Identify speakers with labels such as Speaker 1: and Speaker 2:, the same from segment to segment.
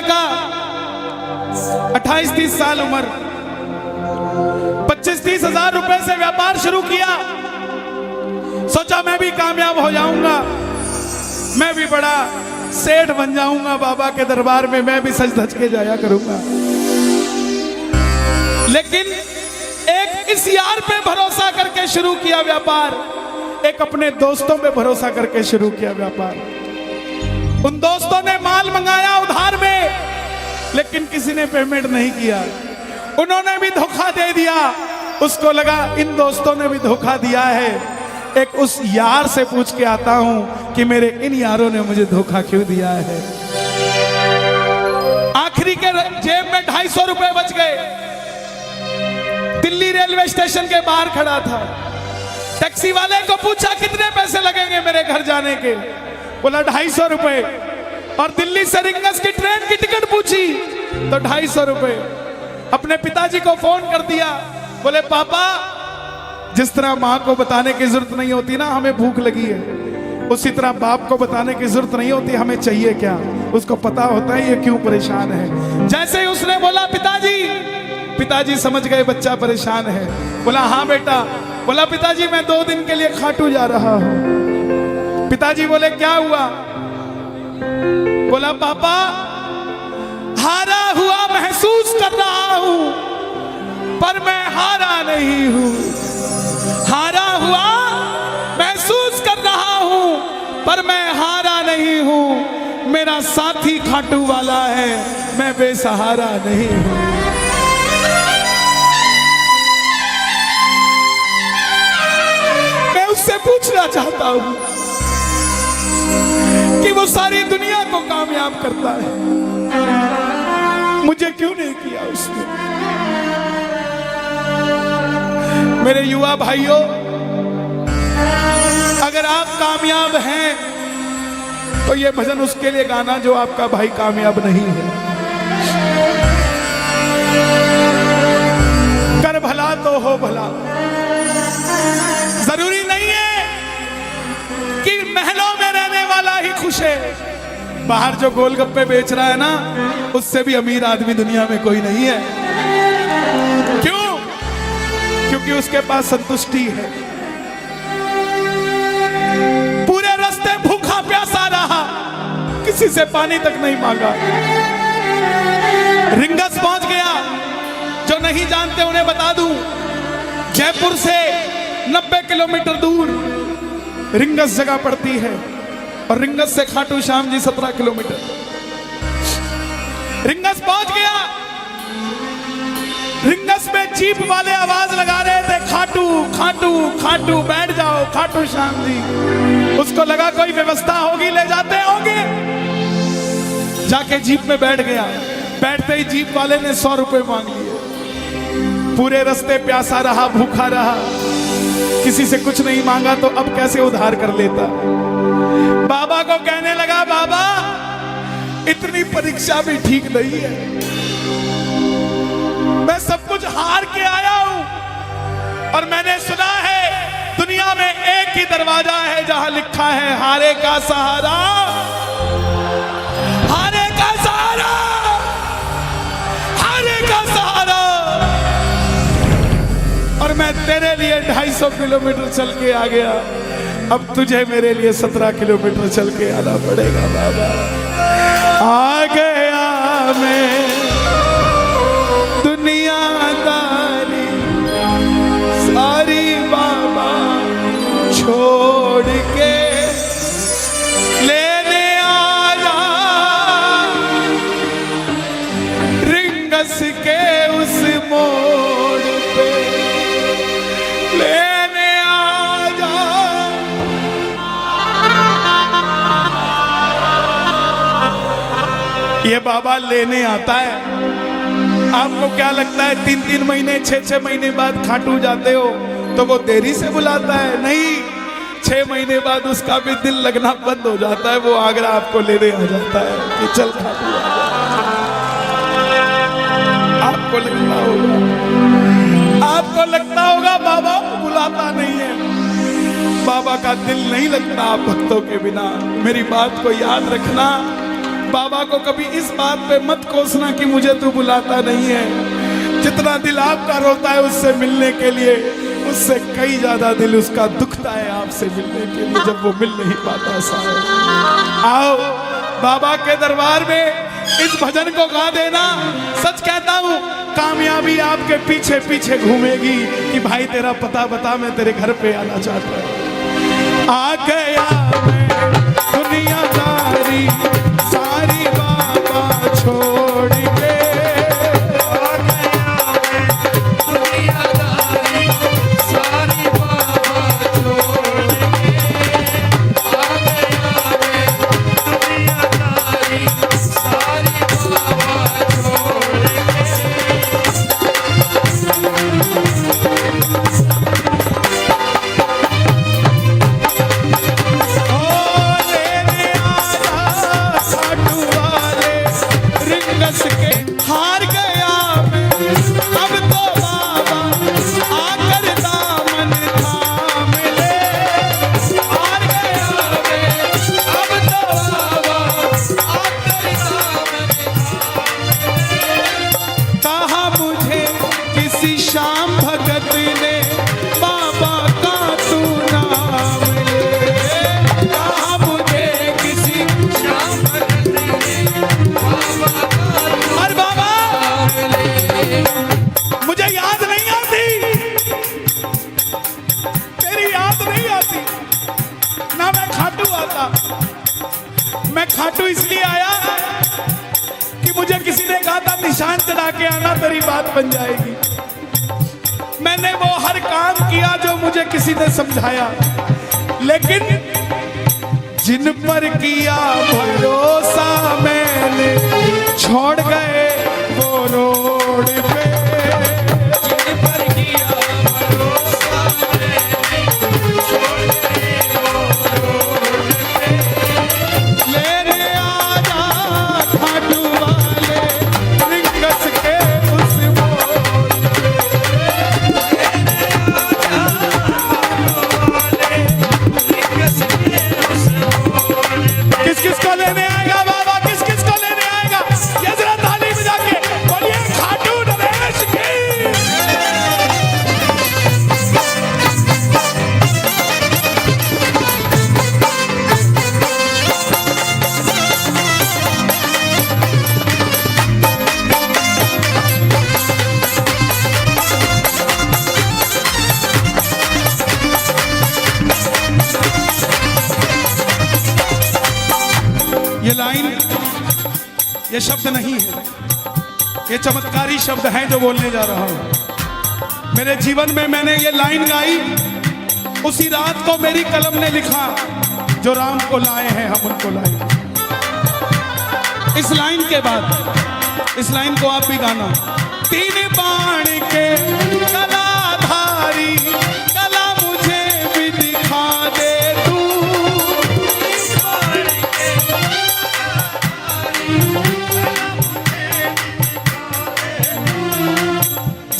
Speaker 1: लड़का 28-30 साल उम्र, 25-30 हजार रुपए से व्यापार शुरू किया। सोचा मैं भी कामयाब हो जाऊंगा, मैं भी बड़ा सेठ बन जाऊंगा, बाबा के दरबार में मैं भी सज धज के जाया करूंगा। लेकिन एक इस यार पे भरोसा करके शुरू किया व्यापार, एक अपने दोस्तों पे भरोसा करके शुरू किया व्यापार। उन दोस्तों ने माल मंगाया उधार में, लेकिन किसी ने पेमेंट नहीं किया। उन्होंने भी धोखा दे दिया। उसको लगा इन दोस्तों ने भी धोखा दिया है, एक उस यार से पूछ के आता हूं कि मेरे इन यारों ने मुझे धोखा क्यों दिया है। आखिरी के जेब में 250 रुपए बच गए। दिल्ली रेलवे स्टेशन के बाहर खड़ा था। टैक्सी वाले को पूछा कितने पैसे लगेंगे मेरे घर जाने के, बोला 250 रुपए। और दिल्ली से रिंगस की ट्रेन की टिकट पूछी तो 250 रुपए। अपने पिताजी को फोन कर दिया, बोले पापा जिस तरह माँ को बताने की जरूरत नहीं होती ना हमें भूख लगी है, उसी तरह बाप को बताने की जरूरत नहीं होती हमें चाहिए क्या, उसको पता होता है ये क्यों परेशान है। जैसे ही उसने बोला पिताजी समझ गए बच्चा परेशान है। बोला हाँ बेटा। बोला पिताजी मैं 2 दिन के लिए खाटू जा रहा हूं। पिताजी बोले क्या हुआ? बोला पापा हारा हुआ महसूस कर रहा हूं, पर मैं हारा नहीं हूं। हारा हुआ महसूस कर रहा हूं, पर मैं हारा नहीं हूं। मेरा साथी खाटू वाला है, मैं बेसहारा नहीं हूं। मैं उससे पूछना चाहता हूं कि वो सारी दुनिया को कामयाब करता है, मुझे क्यों नहीं किया उसने? मेरे युवा भाइयों, अगर आप कामयाब हैं तो ये भजन उसके लिए गाना जो आपका भाई कामयाब नहीं है। कर भला तो हो भला। जरूरी नहीं है कि महलों में रहने वाला ही खुश है। बाहर जो गोलगप्पे बेच रहा है ना, उससे भी अमीर आदमी दुनिया में कोई नहीं है। क्यों? क्योंकि उसके पास संतुष्टि है। पूरे रास्ते भूखा प्यासा रहा, किसी से पानी तक नहीं मांगा। रिंगस पहुंच गया। जो नहीं जानते उन्हें बता दूं, जयपुर से 90 किलोमीटर दूर रिंगस जगह पड़ती है, और रिंगस से खाटू श्याम जी 17 किलोमीटर। रिंगस पहुंच गया। रिंगस में जीप वाले आवाज लगा रहे थे, खाटू खाटू खाटू बैठ जाओ खाटू श्याम जी। उसको लगा कोई व्यवस्था होगी, ले जाते होंगे। जाके जीप में बैठ गया। बैठते ही जीप वाले ने 100 रुपए मांग लिए। पूरे रास्ते प्यासा रहा, भूखा रहा, किसी से कुछ नहीं मांगा तो अब कैसे उधार कर लेता। बाबा को कहने लगा बाबा इतनी परीक्षा भी ठीक नहीं है, मैं सब कुछ हार के आया हूं, और मैंने सुना है दुनिया में एक ही दरवाजा है जहां लिखा है हारे का सहारा, हारे का सहारा, हारे का सहारा। और मैं तेरे लिए 250 किलोमीटर चल के आ गया, अब तुझे मेरे लिए 17 किलोमीटर चल के आना पड़ेगा बाबा। आ गया मैं दुनियादारी सारी बाबा छोड़ के, लेने आया रिंगस के उस मोड़ पे, लेने आया। ये बाबा लेने आता है। आपको क्या लगता है 3-3 महीने 6-6 महीने बाद खाटू जाते हो तो वो देरी से बुलाता है? नहीं, 6 महीने बाद उसका भी दिल लगना बंद हो जाता है। वो आगरा आपको लेने आ जाता है कि चल खाटू आ जा। आपको लगता होगा बाबा बुलाता नहीं है। बाबा का दिल नहीं लगता आप भक्तों के बिना। मेरी बात को याद रखना, बाबा को कभी इस बात पे मत कोसना कि मुझे तू बुलाता नहीं है। जितना दिल आपका रोता है उससे मिलने के लिए, उससे कई ज्यादा दिल उसका दुखता है आपसे मिलने के लिए, जब वो मिल नहीं पाता साहब। आओ बाबा के दरबार में इस भजन को गा देना। सच कहता हूँ कामयाबी आपके पीछे पीछे घूमेगी कि भाई तेरा पता बता, मैं तेरे घर पे आना चाहता हूँ। आ गया मैं दुनियादारी सारी बाबा छोड़ के,
Speaker 2: आ गया मैं दुनियादारी सारी बाबा छोड़ के, आ गया मैं दुनियादारी सारी बाबा छोड़
Speaker 1: हार गया मैं अब तो बाबा आकर दामन थाम ले। हार गया मैं अब तो बाबा आकर दामन थाम ले। कहा मुझे किसी शाम भगत ने बाबा का तू नाम ले। कहा मुझे किसी शाम भगत ने बाबा और बाबा मुझे याद नहीं आती, तेरी याद नहीं आती ना, मैं खाटू आता। मैं खाटू इसलिए आया कि मुझे किसी ने कहा था निशान चढ़ा के आना, तेरी बात बन जाएगी। मैंने वो हर काम किया जो मुझे किसी ने समझाया, लेकिन जिन पर किया भरोसा मैंने छोड़ गए वो रोड पे।
Speaker 2: जिन पर किया भरोसा मैंने छोड़ गए वो रोड पे।
Speaker 1: लेने आजा खाटू वाले रिंगस के उस मोड़ पे।
Speaker 2: लेने आजा खाटू वाले रिंगस के उस मोड़ पे।
Speaker 1: किस किस को लेने आएगा बाबा, किस किस को लेने आएगा? ये जरा ताली बजा के बोलिए खाटू नरेश की। ये लाइन, ये शब्द नहीं है, ये चमत्कारी शब्द हैं जो बोलने जा रहा हूं। मेरे जीवन में मैंने ये लाइन गाई, उसी रात को मेरी कलम ने लिखा, जो राम को लाए हैं हम उनको लाए। इस लाइन के बाद, इस लाइन को आप भी गाना। तीन बाण के कलाधारी कला मुझे भी दिखा दे तू।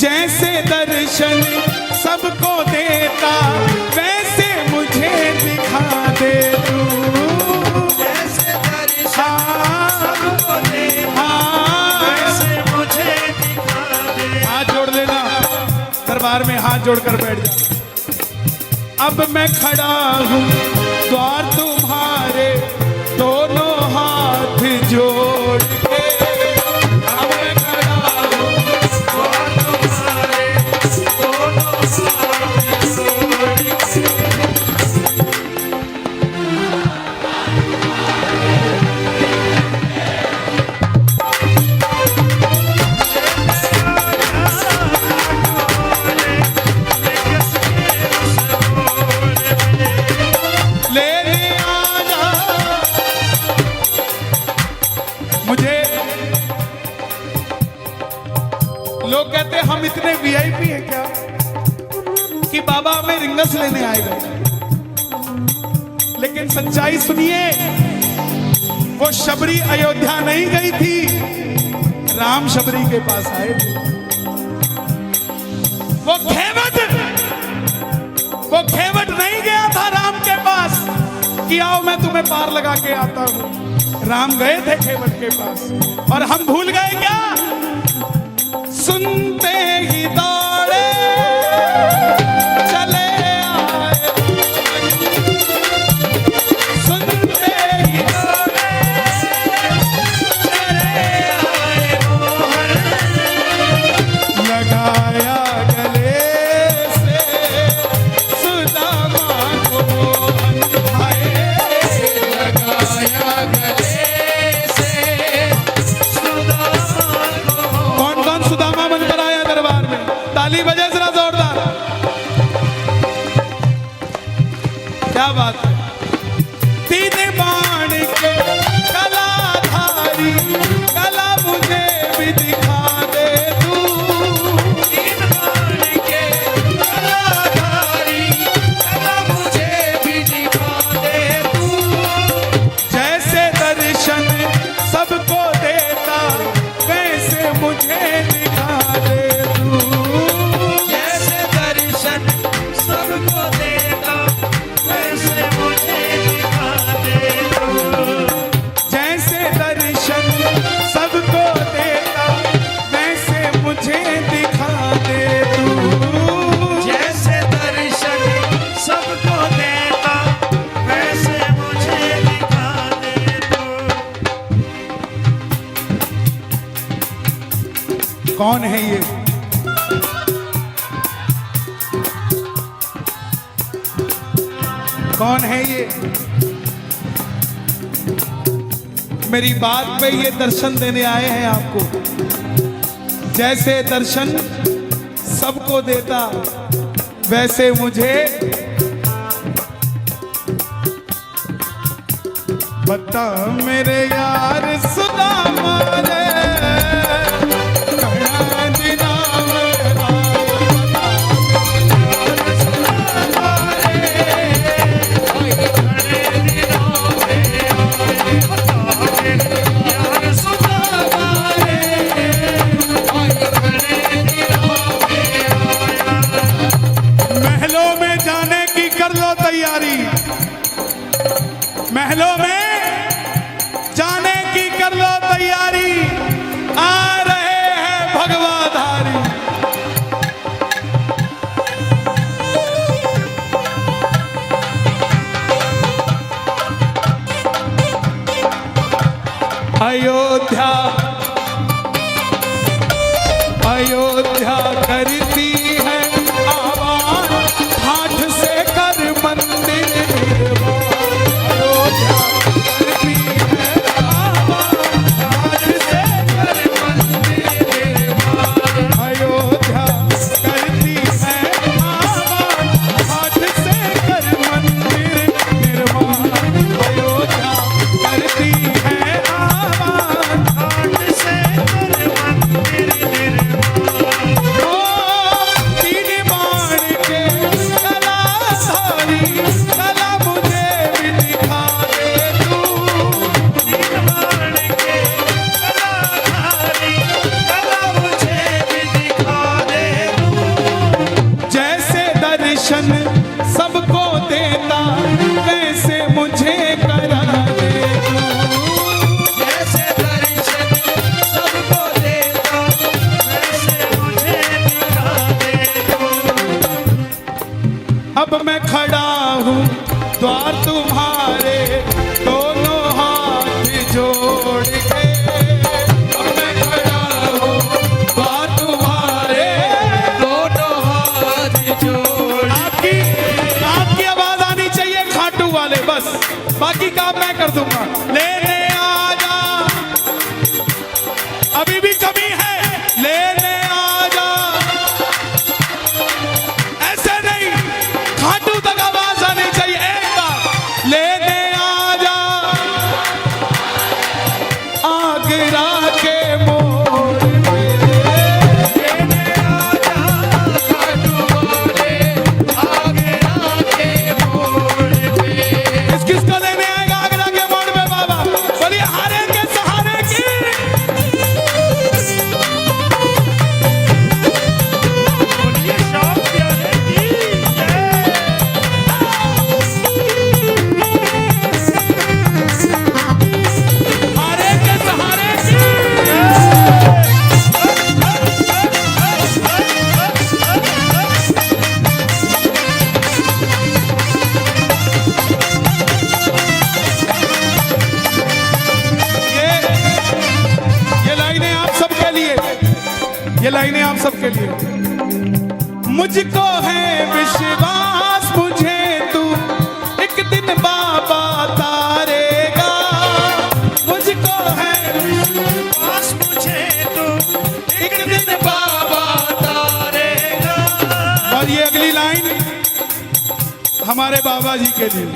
Speaker 1: जैसे दर्शन सबको देता वैसे मुझे दिखा दे तू।
Speaker 2: जैसे दर्शन सबको देता वैसे मुझे दिखा दे।
Speaker 1: हाथ जोड़ लेना, दरबार में हाथ जोड़कर बैठ जा। अब मैं खड़ा हूँ द्वार तुम्हारे दोनों हाथ जोड़ के। अब मैं खड़ा हूँ
Speaker 2: द्वार तुम्हारे दोनों हाथ जोड़ के।
Speaker 1: लेने आजा। मुझे लोग कहते हैं हम इतने वीआईपी हैं क्या कि बाबा हमें रिंगस लेने आएगा, लेकिन सच्चाई सुनिए, वो शबरी अयोध्या नहीं गई थी, राम शबरी के पास आए थे। वो खेवट नहीं गया था राम के पास कि आओ मैं तुम्हें पार लगा के आता हूं। राम गए थे खेवट के पास और हम भूल गए क्या? सुनते ही दौड़े चले आए, सुनते ही दौड़े चले आए मोहन, लगाया गले से सुदामा को मोहन भाई,
Speaker 2: लगाया गले से सुदामा को।
Speaker 1: कौन कौन सुदामा बनकर आया दरबार में? ताली बजे जरा जोरदार। क्या बात है? तीन बाण के कलाधारी, कला मुझे भी दिखा दे तू,
Speaker 2: तीन बाण के कलाधारी, कला मुझे भी दिखा दे तू।
Speaker 1: जैसे दर्शन सबको देता वैसे मुझे दिखा दे तू,
Speaker 2: जैसे दर्शन सबको देता वैसे मुझे दिखा दे तू।
Speaker 1: जैसे दर्शन सबको देता वैसे मुझे दिखा दे तू,
Speaker 2: जैसे दर्शन सबको देता वैसे मुझे दिखा दे तू।
Speaker 1: कौन है ये? कौन है ये? मेरी बात पे ये दर्शन देने आए हैं आपको। जैसे दर्शन सबको देता वैसे मुझे, बता मेरे यार सुदामा रे, कड़ा दिना मेरा बता सुदामा रे,
Speaker 2: यार सुदामा रे,
Speaker 1: महलों में जाने की कर लो तैयारी, महलों में जाने की कर लो तैयारी, आ रहे हैं भगवाधारी। अयोध्या अयोध्या करती है आवाज, हाथ से कर मंदिर निर्माण, अयोध्या करती है आवाज, हाथ से कर मंदिर निर्माण, अयोध्या करती है आवाज, हाथ से कर मंदिर निर्माण, अयोध्या करती है आवाज,
Speaker 2: हाथ से कर मंदिर निर्माण।
Speaker 1: ओ तीन बाण के कलाधारी, कला मुझे भी दिखा दे तू,
Speaker 2: तीन बाण के कलाधारी, कला मुझे भी दिखा दे तू।
Speaker 1: जैसे दर्शन सबको देता वैसे मुझे करा दे तू,
Speaker 2: जैसे दर्शन सबको देता वैसे मुझे दिखा दे तू।
Speaker 1: अब मैं खड़ा हूँ द्वार तुम्हारे, दोनों हाथ जोड़ के, अब मैं खड़ा हूँ द्वार तुम्हारे,
Speaker 2: दोनों हाथ जोड़
Speaker 1: आपकी आवाज आनी चाहिए खाटू वाले, बस बाकी काम मैं कर दूंगा। लेने आजा, अभी भी कमी है, लेने आजा, ऐसे नहीं, खाटू तक आवाज आनी चाहिए एक बार, लेने आजा आगरा के मोड़ पे,
Speaker 2: लेने आजा खाटू वाले आगरा के मोड़ पे।
Speaker 1: किसको लेने आएगा आगरा के मोड़ पे बाबा? बोलिए हारे के सहारे की, ये लाइनें आप सबके लिए। मुझको है विश्वास मुझे तू एक दिन बाबा तारेगा, मुझको है
Speaker 2: विश्वास मुझे तू एक दिन बाबा तारेगा।
Speaker 1: और ये अगली लाइन हमारे बाबा जी के लिए,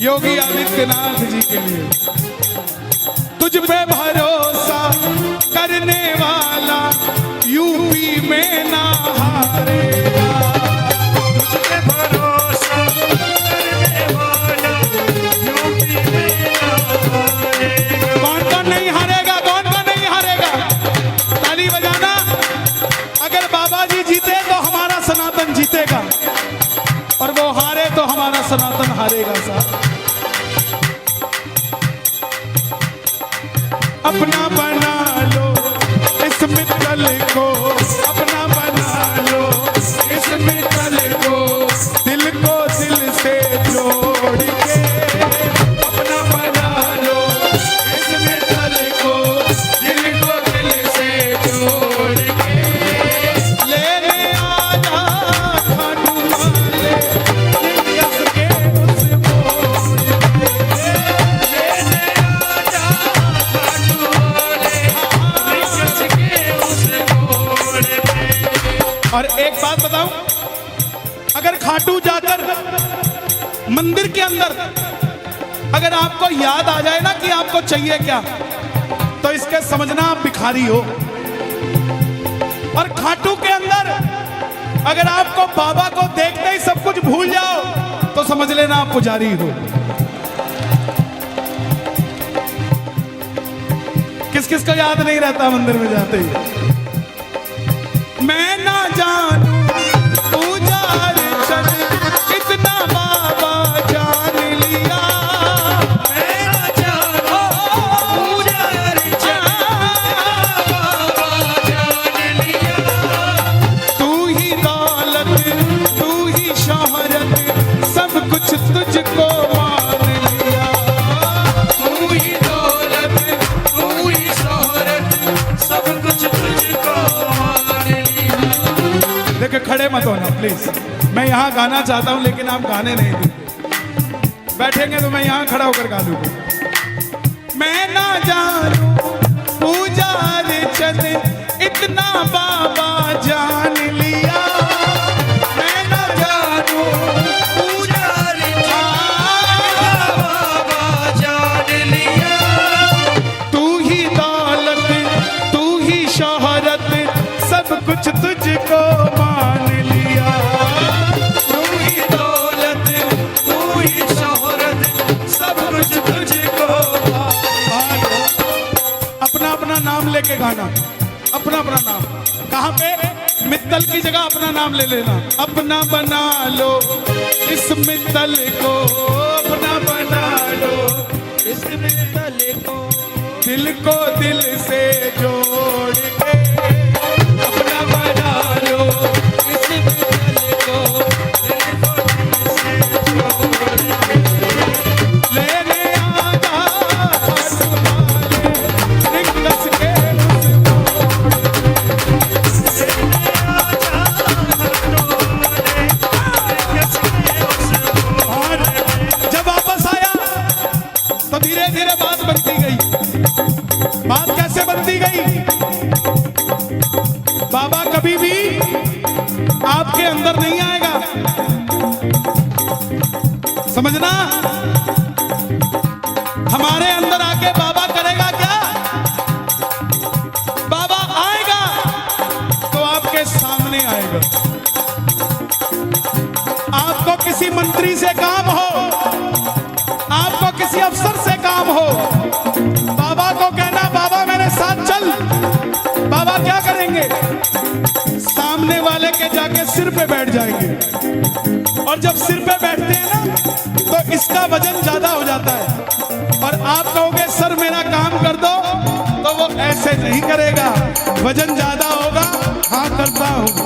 Speaker 1: योगी आदित्यनाथ जी के लिए। तुझ पे भरोसा करने वाला यूपी में ना हारेगा,
Speaker 2: तुझ पे भरोसा करने वाला यूपी में ना हारेगा।
Speaker 1: कौन कौन नहीं हारेगा, कौन कौन नहीं हारेगा, ताली बजाना। अगर बाबा जी जीते तो हमारा सनातन जीतेगा, और वो हारे तो हमारा सनातन हारेगा साहब। अपना बना लो इस मित्तल को, अपना बना लो इस मित्तल को, दिल को दिल से जोड़ के। अपना बना लो इस मित्तल को, दिल को दिल से जोड़ के। लेने आजा खाटू वाले दिलकश के उस मोड़ पे।
Speaker 2: लेने आजा खाटू वाले दिलकश के उस मोड़ पे।
Speaker 1: और एक बात बताऊं, अगर खाटू जाकर मंदिर के अंदर अगर आपको याद आ जाए ना कि आपको चाहिए क्या, तो इसके समझना आप भिखारी हो। और खाटू के अंदर अगर आपको बाबा को देखते ही सब कुछ भूल जाओ, तो समझ लेना आप पुजारी हो। किस किस को याद नहीं रहता मंदिर में जाते ही? मैं ना जानू पूजा अर्चन कितना बाबा जान लिया,
Speaker 2: मैं ना जानू पूजा अर्चन बाबा जान लिया।
Speaker 1: तू ही दौलत तू ही शोहरत सब कुछ तुझको मान लिया।
Speaker 2: तू ही दौलत तू ही शोहरत सब कुछ तुझको मान लिया।
Speaker 1: देखो खड़े मत होना प्लीज, मैं यहाँ गाना चाहता हूँ लेकिन आप गाने नहीं देंगे। बैठेंगे तो मैं यहाँ खड़ा होकर गा लूंगा। मैं ना जानू पूजा अर्चन इतना बाबा जान लिया, मैं ना जानू
Speaker 2: पूजा अर्चन बाबा जान लिया।
Speaker 1: तू ही दौलत तू ही शोहरत सब कुछ तुझको मान लिया।
Speaker 2: तू ही दौलत तू ही शोहरत सब कुछ तुझको मान लिया।
Speaker 1: अपना अपना नाम लेके गाना, अपना अपना नाम। कहाँ पे? मित्तल की जगह अपना नाम ले लेना। अपना बना लो इस मित्तल को, अपना बना लो
Speaker 2: इस मित्तल को,
Speaker 1: दिल को दिल से जोड़ के।
Speaker 2: अपना बना लो इस मित्तल को, दिल को दिल से जोड़ के।
Speaker 1: लेने आजा खाटू वाले दिलकश के उस मोड़ पे।
Speaker 2: लेने आजा खाटू वाले दिलकश के उस मोड़
Speaker 1: और
Speaker 2: पे।
Speaker 1: जब वापस आया तो धीरे धीरे बात बनती गई। बात कैसे बनती गई? बाबा कभी भी आपके अंदर नहीं आएगा, समझना। हमारे अंदर आके बाबा करेगा क्या? बाबा आएगा तो आपके सामने आएगा। आपको किसी मंत्री से काम हो, आपको किसी अफसर से काम हो, बाबा को कहना बाबा मेरे साथ चल। बाबा क्या करेंगे? सामने वाले के जाके सिर पे बैठ जाएंगे, और जब सिर पे बैठते हैं ना तो इसका वजन ज्यादा हो जाता है, और आप कहोगे सर मेरा काम कर दो, तो वो ऐसे नहीं करेगा। वजन ज्यादा होगा, हाँ करता हूं।